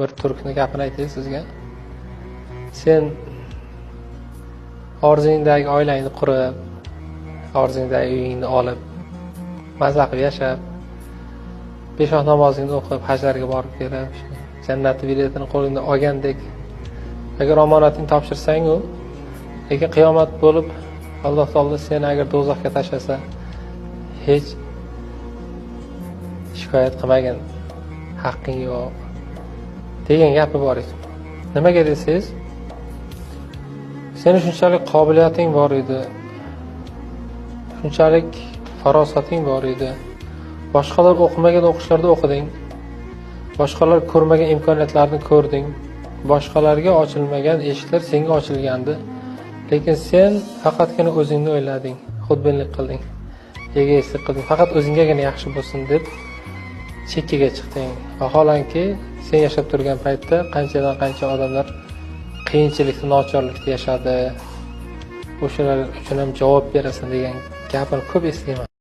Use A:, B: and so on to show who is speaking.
A: Bir turkni gapini aytay sizga. Sen orzungdagi oilangni qurib, orzungdagi uyingni olib, mazza qilib yashab, peshoh namozingni o'qib, hajlarga borib kelib, jannat biletini qo'lingda olgandek agar omonatingni topshirsang-u, lekin qiyomat bo'lib Alloh taolo seni agar do'zaxga tashlasa, hech shikoyat qilmagin, haqqing yo'q degan gapi bor edi. Nimaga desangiz, seni shunchalik qobiliyating bor edi, shunchalik farosating bor edi. Boshqalar o'qimagan o'qishlarda o'qiding. Boshqalar ko'rmagan imkoniyatlarni ko'rding. Boshqalarga ochilmagan eshiklar senga ochilgandi. Lekin sen faqatgina o'zingni o'ylading, xudbinlik qilding, egoistlik qilding. Faqat o'zingagina yaxshi bo'lsin deb chekkaga chiqding. Vaholanki sen yashab turgan paytda qanchadan qancha odamlar qiyinchilikda, nochorlikda yashadi. O'shalar uchun ham javob berasan degan gapini ko'p eshitganman.